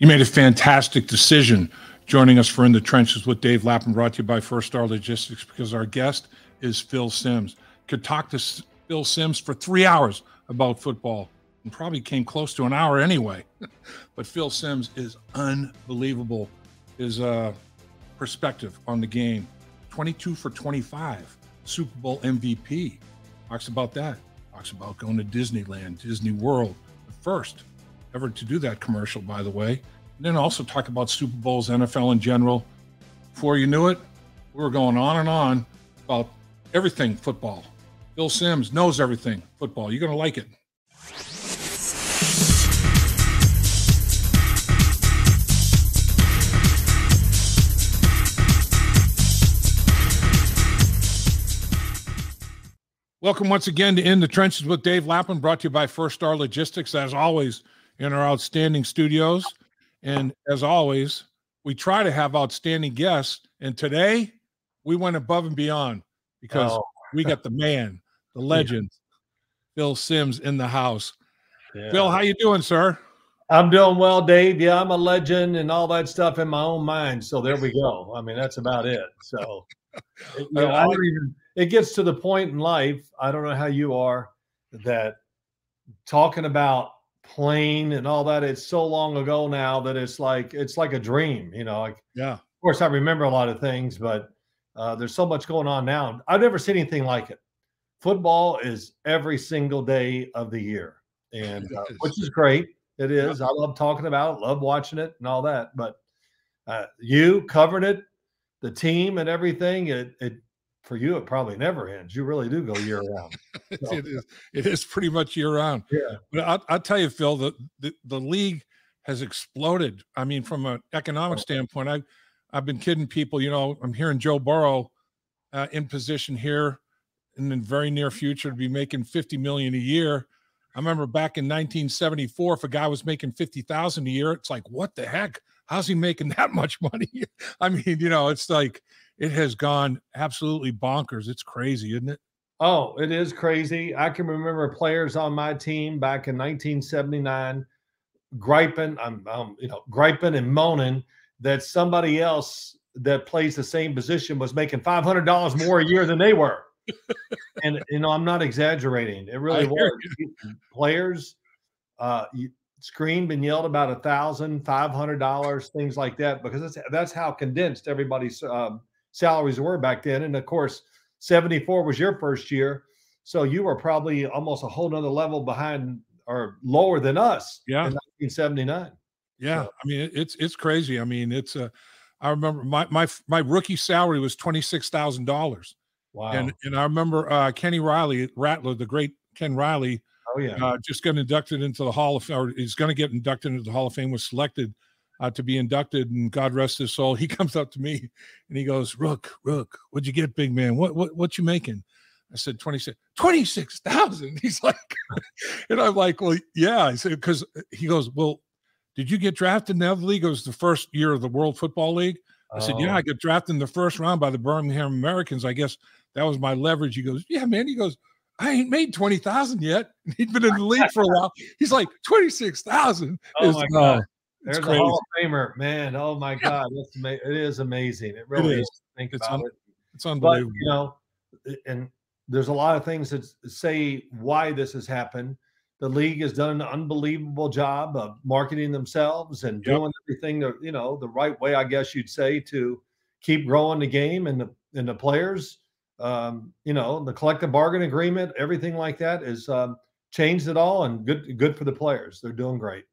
You made a fantastic decision joining us for In the Trenches with Dave Lapham, brought to you by First Star Logistics, because our guest is Phil Simms. Could talk to Phil Simms for 3 hours about football and probably came close to an hour anyway. But Phil Simms is unbelievable. His perspective on the game, 22 for 25, Super Bowl MVP. Talks about that. Talks about going to Disneyland, Disney World, the first ever to do that commercial, by the way. And then also talk about Super Bowls, NFL in general. Before you knew it, we were going on and on about everything football. Phil Simms knows everything football. You're going to like it. Welcome once again to In the Trenches with Dave Lapham, brought to you by First Star Logistics, as always, in our outstanding studios. And as always, we try to have outstanding guests. And today, we went above and beyond because we got the man, the legend, Phil Simms in the house. Yeah. Phil, how you doing, sir? I'm doing well, Dave. Yeah, I'm a legend and all that stuff in my own mind. So there we go. I mean, that's about it. So it gets to the point in life, I don't know how you are, that talking about playing and all that, it's so long ago now that it's like a dream, you know. Like, yeah, of course I remember a lot of things, but there's so much going on now. I've never seen anything like it. Football is every single day of the year, and which is great. It is. I love talking about it, love watching it and all that. But you covering it, the team and everything, it for you, it probably never ends. You really do go year round. So. It is pretty much year round. Yeah. But I'll tell you, Phil, the league has exploded. I mean, from an economic standpoint, I've been kidding people. You know, I'm hearing Joe Burrow in position here in the very near future to be making $50 million a year. I remember back in 1974, if a guy was making $50,000 a year, it's like, what the heck? How's he making that much money? I mean, you know, it's like it has gone absolutely bonkers. It's crazy, isn't it? Oh, it is crazy. I can remember players on my team back in 1979 griping and moaning that somebody else that plays the same position was making $500 more a year than they were. And, you know, I'm not exaggerating. It really was. Players screamed and yelled about $1,500, things like that, because that's how condensed everybody's salaries were back then. And of course, 74 was your first year, so you were probably almost a whole nother level behind or lower than us. Yeah. In 1979. Yeah, so. I mean, it's crazy. I mean, I remember my rookie salary was $26,000. Wow. And I remember Kenny Riley, Rattler, the great Ken Riley. Oh yeah. Just got inducted into the Hall of Fame, or he's going to get inducted into the Hall of Fame. Was selected to be inducted, and God rest his soul. He comes up to me and he goes, Rook, what'd you get, big man? What you making? I said, 26,000. He's like, and I'm like, well, yeah. I said, because he goes, well, did you get drafted in the other league? It was the first year of the World Football League. I said, yeah, I got drafted in the first round by the Birmingham Americans. I guess that was my leverage. He goes, yeah, man. He goes, I ain't made 20,000 yet. He'd been in the league for a while. He's like, 26,000. Oh my God. There's crazy. A Hall of Famer, man. Oh my God. It is amazing. It really is. Think about it. It's unbelievable. But, you know, and there's a lot of things that say why this has happened. The league has done an unbelievable job of marketing themselves and doing everything the right way, I guess you'd say, to keep growing the game and the players. The collective bargain agreement, everything like that is changed it all, and good for the players. They're doing great.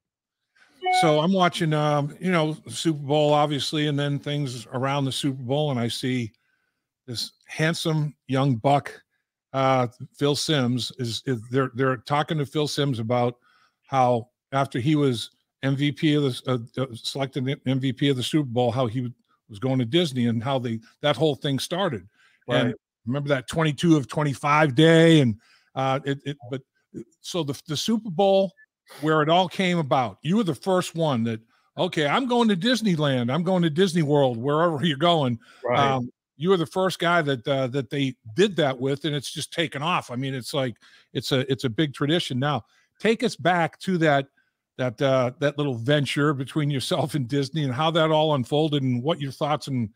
So I'm watching, Super Bowl, obviously, and then things around the Super Bowl, and I see this handsome young buck, Phil Simms. They're talking to Phil Simms about how after he was MVP of the selected MVP of the Super Bowl, how he was going to Disney and how that whole thing started. Right. And remember that 22 of 25 day, and so the Super Bowl, where it all came about, you were the first one that, okay, I'm going to Disneyland, I'm going to Disney World, wherever you're going. Right. You were the first guy that they did that with, and it's just taken off. I mean, it's like it's a big tradition. Now, take us back to that that little venture between yourself and Disney, and how that all unfolded, and what your thoughts and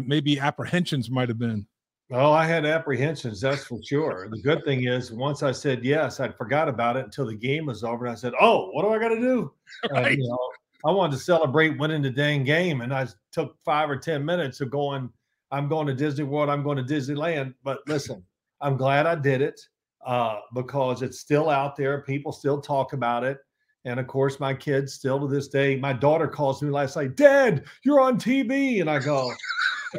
maybe apprehensions might have been. Oh, I had apprehensions, that's for sure. The good thing is, once I said yes, I forgot about it until the game was over. And I said, "Oh, what do I got to do?" Right. You know, I wanted to celebrate winning the dang game, and I took 5 or 10 minutes of going. I'm going to Disney World. I'm going to Disneyland. But listen, I'm glad I did it because it's still out there. People still talk about it, and of course, my kids still to this day. My daughter calls me last night, "Dad, you're on TV," and I go,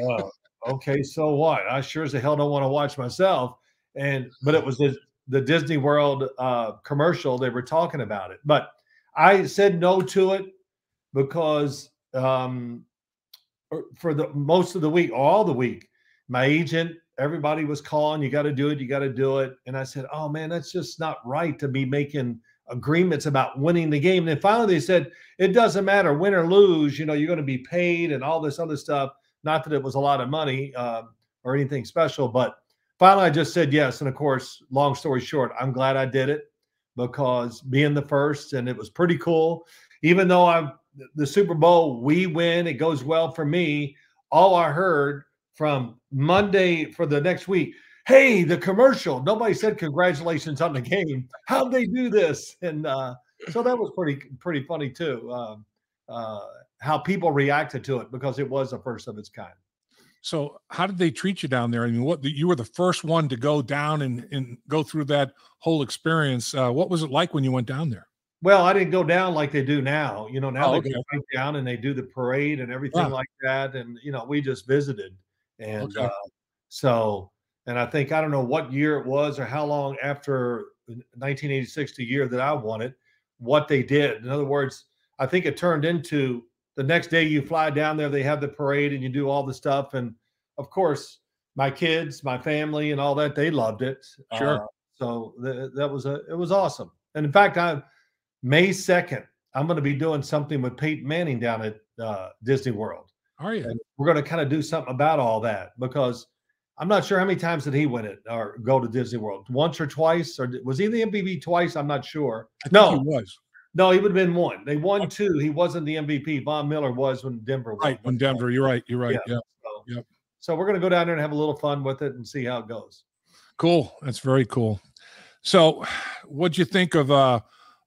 "Oh." Okay, so what? I sure as the hell don't want to watch myself. But it was the Disney World commercial. They were talking about it, but I said no to it because for the most of the week, all the week, my agent, everybody was calling, "You got to do it, you got to do it," and I said, "Oh man, that's just not right to be making agreements about winning the game." And then finally, they said, "It doesn't matter, win or lose. You know, you're going to be paid and all this other stuff." Not that it was a lot of money or anything special, but finally I just said yes. And of course, long story short, I'm glad I did it because being the first, and it was pretty cool. Even though the Super Bowl, we win, it goes well for me. All I heard from Monday for the next week, "Hey, the commercial." Nobody said congratulations on the game. How'd they do this? And so that was pretty funny too. How people reacted to it because it was the first of its kind. So how did they treat you down there? I mean, you were the first one to go down and go through that whole experience. What was it like when you went down there? Well, I didn't go down like they do now. You know, now Oh, they okay. go right down and they do the parade and everything like that. And, you know, we just visited. And Okay. and I think, I don't know what year it was or how long after 1986, the year that I won it, what they did. In other words, I think it turned into the next day you fly down there, they have the parade and you do all the stuff. And of course, my kids, my family and all that, they loved it. Sure. So it was awesome. And in fact, May 2nd, I'm going to be doing something with Peyton Manning down at Disney World. Are you? And we're going to kind of do something about all that because I'm not sure how many times did he win it or go to Disney World, once or twice, or was he the MVP twice? I'm not sure. I think he was. No, he would have been one. They won two. He wasn't the MVP. Von Miller was when Denver won. Right, when Denver. You're right. You're right. Yeah. Yep. So we're going to go down there and have a little fun with it and see how it goes. Cool. That's very cool. So, what'd you think of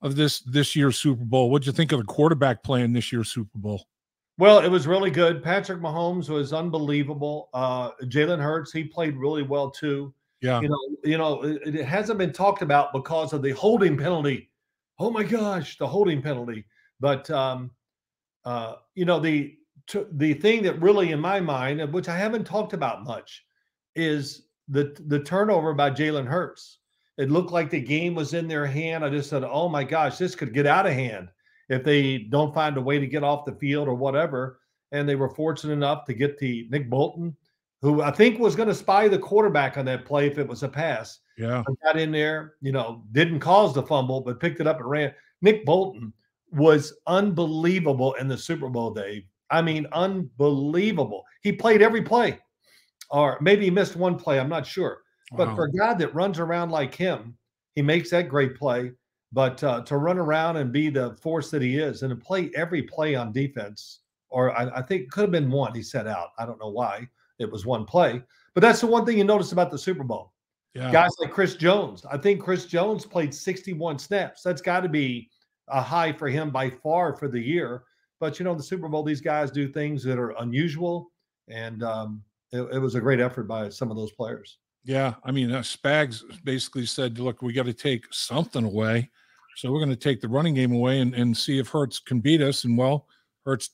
this year's Super Bowl? What'd you think of the quarterback playing this year's Super Bowl? Well, it was really good. Patrick Mahomes was unbelievable. Jalen Hurts, he played really well too. Yeah. It hasn't been talked about because of the holding penalty. Oh my gosh, the holding penalty. But the thing that really in my mind, which I haven't talked about much, is the turnover by Jalen Hurts. It looked like the game was in their hand. I just said, "Oh my gosh, this could get out of hand if they don't find a way to get off the field or whatever." And they were fortunate enough to get the Nick Bolton, who I think was going to spy the quarterback on that play if it was a pass. Yeah. Got in there, didn't cause the fumble, but picked it up and ran. Nick Bolton was unbelievable in the Super Bowl, Dave. I mean, unbelievable. He played every play, or maybe he missed one play. I'm not sure. But for a guy that runs around like him, he makes that great play. But to run around and be the force that he is and to play every play on defense, or I think it could have been one he set out. I don't know why it was one play. But that's the one thing you notice about the Super Bowl. Yeah. Guys like Chris Jones. I think Chris Jones played 61 snaps. That's got to be a high for him by far for the year. But, the Super Bowl, these guys do things that are unusual. And it was a great effort by some of those players. Yeah. I mean, Spags basically said, look, we got to take something away. So we're going to take the running game away and see if Hurts can beat us. And, well, Hurts,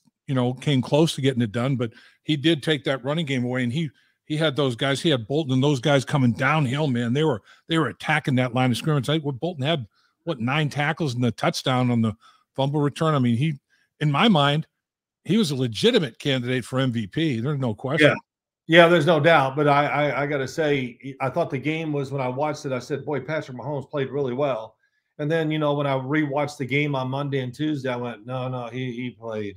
came close to getting it done. But he did take that running game away. And he had those guys. He had Bolton and those guys coming downhill, man. They were attacking that line of scrimmage. Bolton had, 9 tackles and the touchdown on the fumble return. I mean, in my mind, he was a legitimate candidate for MVP. There's no question. Yeah, there's no doubt. But I got to say, I thought the game was, when I watched it, I said, boy, Patrick Mahomes played really well. And then, when I rewatched the game on Monday and Tuesday, I went, no, he played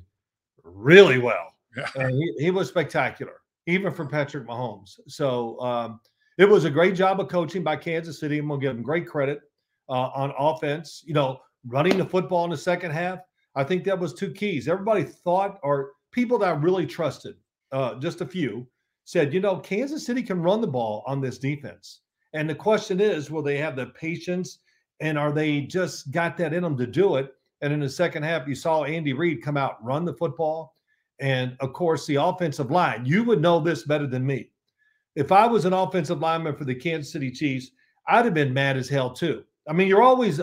really well. Yeah. And he was spectacular, even for Patrick Mahomes. So it was a great job of coaching by Kansas City. I'm going to give them great credit on offense. running the football in the second half. I think that was two keys. Everybody thought, or people that I really trusted, just a few, said, Kansas City can run the ball on this defense. And the question is, will they have the patience, and are they just got that in them to do it? And in the second half, you saw Andy Reid come out, run the football. And, of course, the offensive line. You would know this better than me. If I was an offensive lineman for the Kansas City Chiefs, I'd have been mad as hell too. I mean, you're always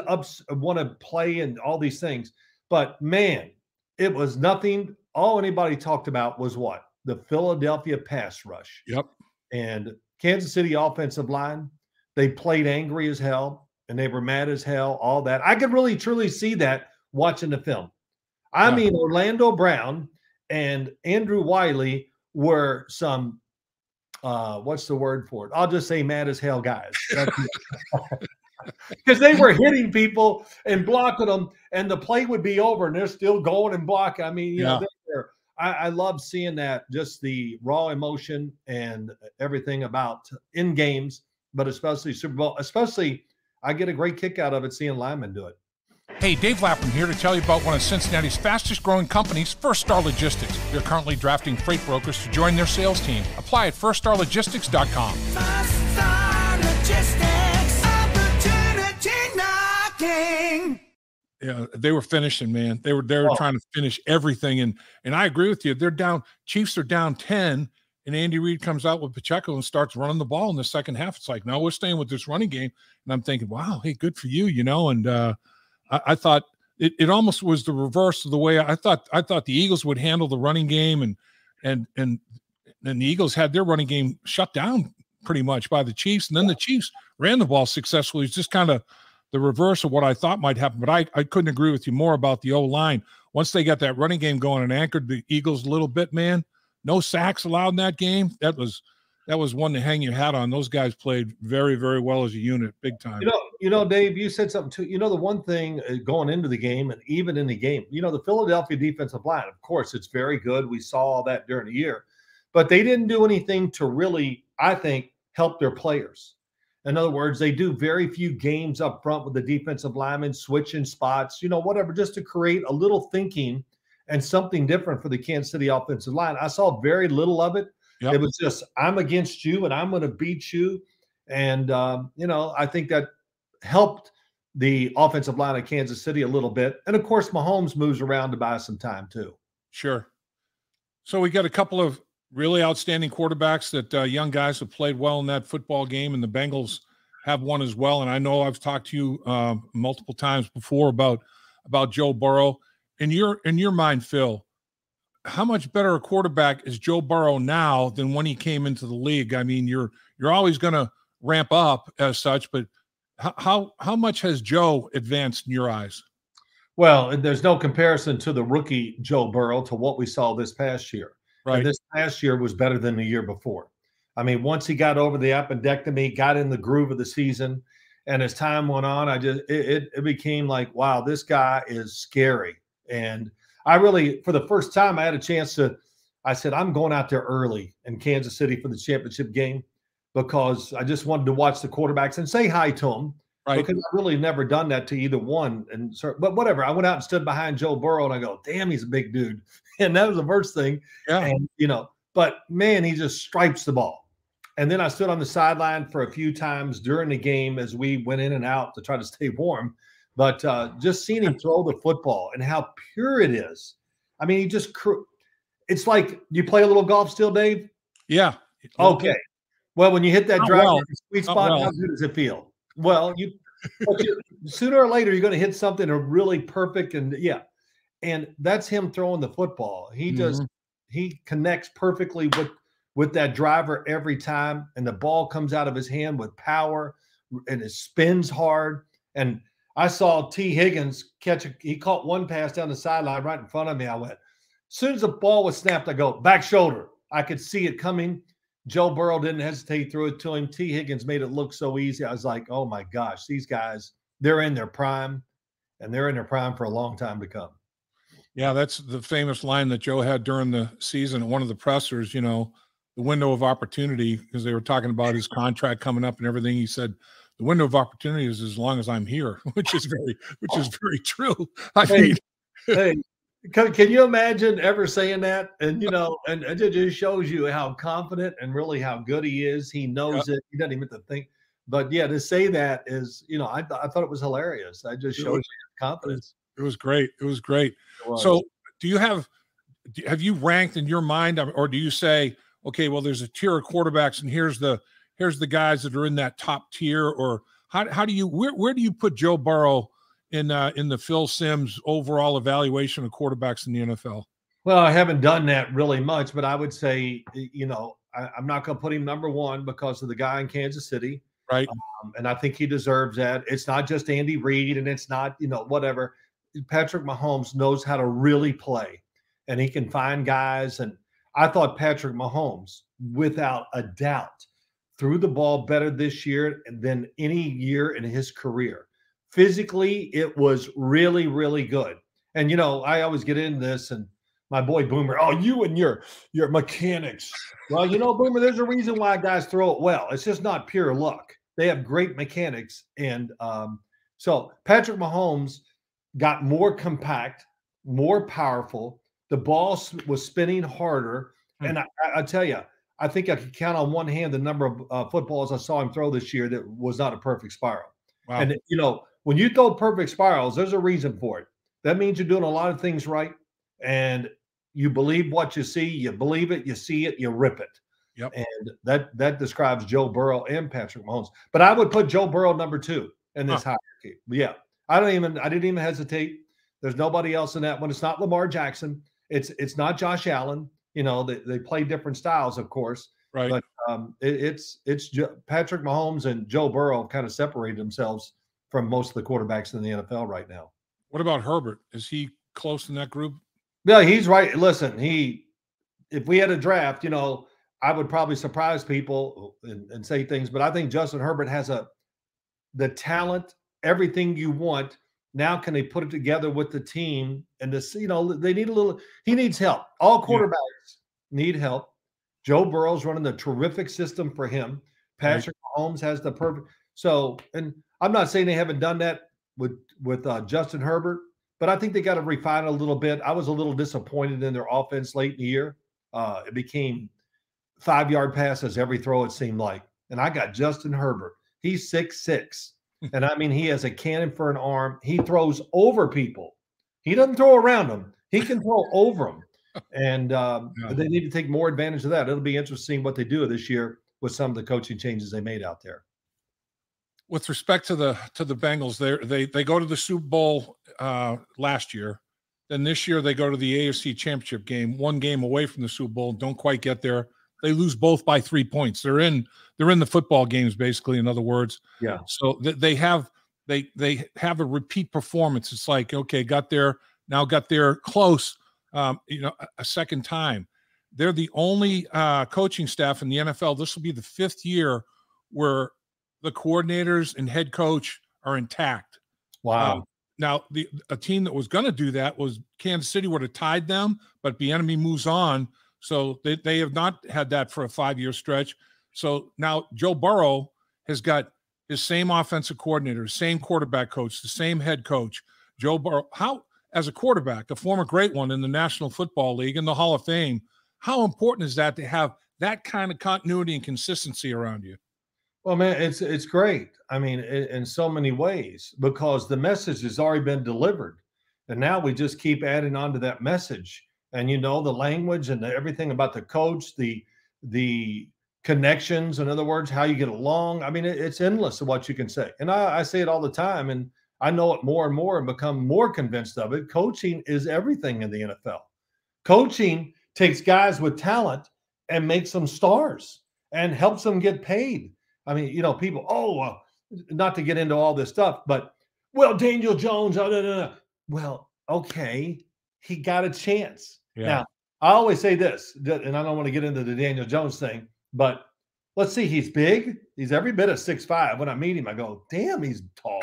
want to play and all these things. But, man, it was nothing. All anybody talked about was what? The Philadelphia pass rush. Yep. And Kansas City offensive line, they played angry as hell, and they were mad as hell, all that. I could really, truly see that watching the film. I mean, Orlando Brown and Andrew Wiley were some, what's the word for it? I'll just say mad as hell guys. Because they were hitting people and blocking them, and the play would be over, and they're still going and blocking. I mean, you know, I love seeing that, just the raw emotion and everything about in games, but especially Super Bowl. Especially, I get a great kick out of it seeing linemen do it. Hey, Dave Lapham here to tell you about one of Cincinnati's fastest growing companies, First Star Logistics. They're currently drafting freight brokers to join their sales team. Apply at firststarlogistics.com. First Star Logistics, opportunity knocking. Yeah, they were finishing, man. They were trying to finish everything. And I agree with you. They're down, Chiefs are down 10, and Andy Reid comes out with Pacheco and starts running the ball in the second half. It's like, no, we're staying with this running game. And I'm thinking, wow, hey, good for you, you know. And I thought it almost was the reverse of the way I thought the Eagles would handle the running game, and the Eagles had their running game shut down pretty much by the Chiefs, and then the Chiefs ran the ball successfully. It's just kind of the reverse of what I thought might happen. But I couldn't agree with you more about the O-line. Once they got that running game going and anchored the Eagles a little bit, man, no sacks allowed in that game. That was one to hang your hat on. Those guys played very, very well as a unit, big time. You know, Dave, you said something too. You know, the one thing going into the game and even in the game, you know, the Philadelphia defensive line, of course, it's very good. We saw all that during the year, but they didn't do anything to really, I think, help their players. In other words, they do very few games up front with the defensive linemen, switching spots, you know, whatever, just to create a little thinking and something different for the Kansas City offensive line. I saw very little of it. Yep. It was just, I'm against you and I'm going to beat you. And, you know, I think that helped the offensive line of Kansas City a little bit. And, of course, Mahomes moves around to buy some time too. Sure. So we got a couple of really outstanding quarterbacks that young guys have played well in that football game, and the Bengals have one as well. And I know I've talked to you multiple times before about Joe Burrow. In your mind, Phil, how much better a quarterback is Joe Burrow now than when he came into the league? I mean, you're always going to ramp up as such, but how much has Joe advanced in your eyes? Well, there's no comparison to the rookie Joe Burrow to what we saw this past year. Right. And this past year was better than the year before. I mean, once he got over the appendectomy, got in the groove of the season, and as time went on, it became like, wow, this guy is scary. And I really, for the first time, I had a chance I said, I'm going out there early in Kansas City for the championship game, because I just wanted to watch the quarterbacks and say hi to them. Right. Because I've really never done that to either one. But whatever, I went out and stood behind Joe Burrow, and I go, damn, he's a big dude. And that was the first thing. Yeah. And, you know, but man, he just stripes the ball. And then I stood on the sideline for a few times during the game as we went in and out to try to stay warm. But just seeing him throw the football and how pure it is. I mean, it's like, you play a little golf still, Dave? Yeah. Okay. Well, when you hit that driver in the sweet spot, how good does it feel? Well, sooner or later, you're going to hit something really perfect. And and that's him throwing the football. He connects perfectly with that driver every time. And the ball comes out of his hand with power, and it spins hard. And I saw T. Higgins he caught one pass down the sideline right in front of me. I went, as soon as the ball was snapped, I go, back shoulder. I could see it coming. Joe Burrow didn't hesitate, threw it to him. T. Higgins made it look so easy. I was like, oh my gosh, these guys, they're in their prime, and they're in their prime for a long time to come. Yeah, that's the famous line that Joe had during the season at one of the pressers, you know, the window of opportunity, because they were talking about his contract coming up and everything. He said, the window of opportunity is as long as I'm here, which is very true. I Hey, mean, hey, can you imagine ever saying that? And and it just shows you how confident and really how good he is. He knows it. He doesn't even have to think. But yeah, to say that is, I thought it was hilarious. That just it shows was, you confidence. it was great. It was great. It was. So, have you ranked in your mind, or do you say, okay, well, there's a tier of quarterbacks, and here's the guys that are in that top tier, or how do you where do you put Joe Burrow in the Phil Simms overall evaluation of quarterbacks in the NFL? Well, I haven't done that really much, but I would say, I'm not going to put him number one because of the guy in Kansas City. Right. And I think he deserves that. It's not just Andy Reid, and it's not, whatever. Patrick Mahomes knows how to really play, and he can find guys. And I thought Patrick Mahomes, without a doubt, threw the ball better this year than any year in his career. Physically, it was really, really good. And, I always get into this, and my boy Boomer, oh, you and your mechanics. Well, Boomer, there's a reason why guys throw it well. It's just not pure luck. They have great mechanics. And so Patrick Mahomes got more compact, more powerful. The ball was spinning harder. And I tell you, I think I could count on one hand the number of footballs I saw him throw this year that was not a perfect spiral. Wow. And, when you throw perfect spirals, there's a reason for it. That means you're doing a lot of things right. And you believe what you see, you believe it, you see it, you rip it. Yep. And that describes Joe Burrow and Patrick Mahomes. But I would put Joe Burrow number 2 in this hierarchy. Yeah. I didn't even hesitate. There's nobody else in that one. It's not Lamar Jackson. It's not Josh Allen. They play different styles, of course. Right. But it's Patrick Mahomes and Joe Burrow kind of separated themselves from most of the quarterbacks in the NFL right now. What about Herbert? Is he close in that group? Yeah, he's right. Listen, if we had a draft, I would probably surprise people and say things, but I think Justin Herbert has the talent, everything you want. Now, can they put it together with the team? And they need he needs help. All quarterbacks need help. Joe Burrow's running a terrific system for him. Patrick Mahomes has the perfect. So, and I'm not saying they haven't done that with Justin Herbert, but I think they got to refine it a little bit. I was a little disappointed in their offense late in the year. It became 5-yard passes every throw, it seemed like. And I got Justin Herbert. He's 6'6". And I mean, he has a cannon for an arm. He throws over people. He doesn't throw around them. He can throw over them. And they need to take more advantage of that. It'll be interesting what they do this year with some of the coaching changes they made out there. With respect to the Bengals, they go to the Super Bowl last year. Then this year they go to the AFC Championship game, one game away from the Super Bowl, don't quite get there. They lose both by 3 points. They're in the football games, basically, in other words. Yeah. So they have a repeat performance. It's like, okay, got there close, a second time. They're the only coaching staff in the NFL. This will be the 5th year where the coordinators and head coach are intact. Wow. Now, a team that was going to do that was Kansas City, would have tied them, but Bieniemy moves on. So they have not had that for a 5-year stretch. So now Joe Burrow has got his same offensive coordinator, same quarterback coach, the same head coach. Joe Burrow, how, as a quarterback, a former great one in the National Football League and the Hall of Fame, how important is that to have that kind of continuity and consistency around you? Well, man, it's great. I mean, in so many ways, because the message has already been delivered. And now we just keep adding on to that message. And, the language and everything about the coach, the connections, in other words, how you get along. I mean, it's endless of what you can say. And I say it all the time, and I know it more and more and become more convinced of it. Coaching is everything in the NFL. Coaching takes guys with talent and makes them stars and helps them get paid. I mean, people, not to get into all this stuff, but, well, Daniel Jones, well, okay, he got a chance. Yeah. Now, I always say this, and I don't want to get into the Daniel Jones thing, but let's see, he's big. He's every bit of 6'5". When I meet him, I go, damn, he's tall.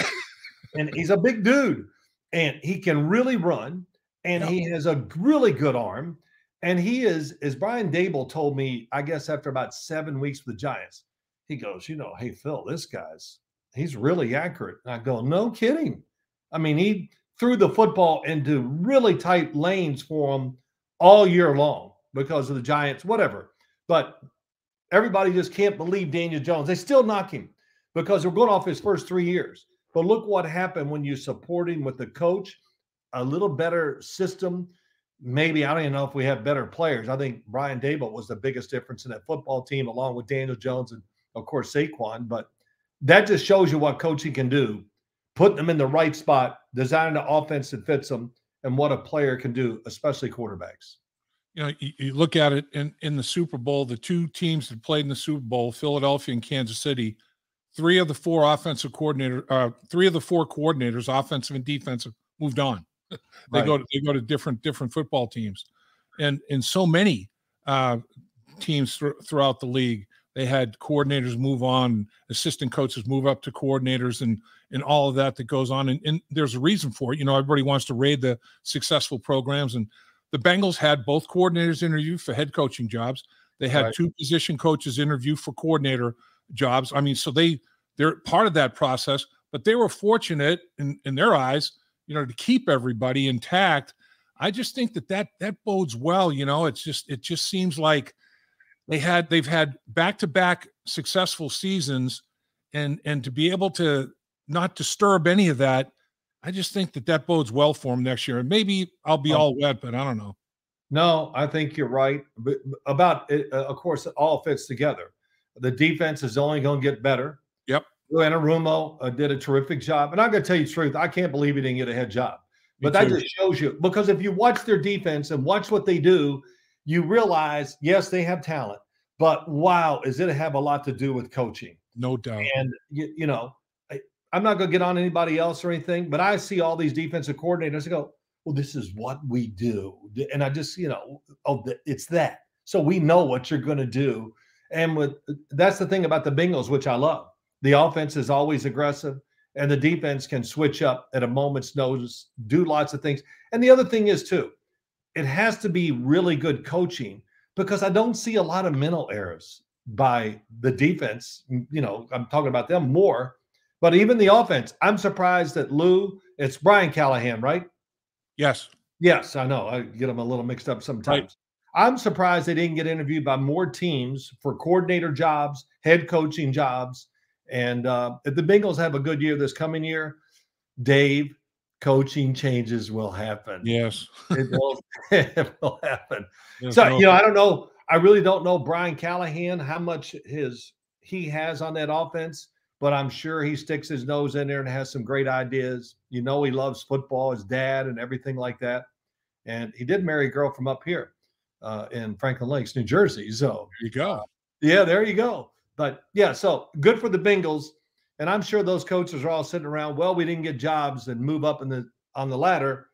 And he's a big dude. And he can really run. And he has a really good arm. And he is, as Brian Dable told me, I guess after about 7 weeks with the Giants, he goes, hey, Phil, this guy's he's really accurate. And I go, no kidding. I mean, he threw the football into really tight lanes for him all year long because of the Giants, whatever. But everybody just can't believe Daniel Jones. They still knock him because we're going off his first 3 years. But look what happened when you support him with the coach, a little better system. Maybe, I don't even know if we have better players. I think Brian Daboll was the biggest difference in that football team, along with Daniel Jones and, of course, Saquon. But that just shows you what coaching can do, putting them in the right spot, designing the offense that fits them, and what a player can do, especially quarterbacks. You know, you look at it in the Super Bowl, the two teams that played in the Super Bowl, Philadelphia and Kansas City, three of the four coordinators, offensive and defensive, moved on. They go to different football teams, and in so many teams throughout the league, they had coordinators move on, assistant coaches move up to coordinators, and all of that goes on. And there's a reason for it. You know, everybody wants to raid the successful programs, and the Bengals had both coordinators interview for head coaching jobs. They had two position coaches interview for coordinator jobs. I mean, so they're part of that process, but they were fortunate in their eyes, you know, to keep everybody intact. I just think that bodes well. You know, it just seems like they've had back-to-back successful seasons, and to be able to not disturb any of that, I just think that bodes well for them next year. And maybe I'll be all wet, but I don't know. No, I think you're right. But about it, of course, it all fits together. The defense is only going to get better. Yep. Anarumo did a terrific job. And I'm going to tell you the truth, I can't believe he didn't get a head job. But that just shows you, because if you watch their defense and watch what they do, you realize, yes, they have talent, but wow, is it have a lot to do with coaching? No doubt. And, you know, I'm not going to get on anybody else or anything, but I see all these defensive coordinators and go, well, this is what we do. And I just, you know, it's that. So we know what you're going to do. And that's the thing about the Bengals, which I love. The offense is always aggressive, and the defense can switch up at a moment's notice, do lots of things. And the other thing is, too, it has to be really good coaching, because I don't see a lot of mental errors by the defense. You know, I'm talking about them more. But even the offense, I'm surprised that it's Brian Callahan, right? Yes. Yes, I know. I get them a little mixed up sometimes. Right. I'm surprised they didn't get interviewed by more teams for coordinator jobs, head coaching jobs. And if the Bengals have a good year this coming year, Dave, coaching changes will happen. Yes. It will happen. So, you know, I don't know. I really don't know Brian Callahan, how much he has on that offense. But I'm sure he sticks his nose in there and has some great ideas. You know, he loves football, his dad, and everything like that. And he did marry a girl from up here in Franklin Lakes, New Jersey. So there you go. Yeah, there you go. But yeah, so good for the Bengals. And I'm sure those coaches are all sitting around, well, we didn't get jobs and move up on the ladder,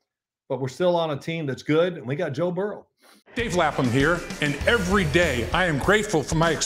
but we're still on a team that's good. And we got Joe Burrow. Dave Lapham here. And every day I am grateful for my experience.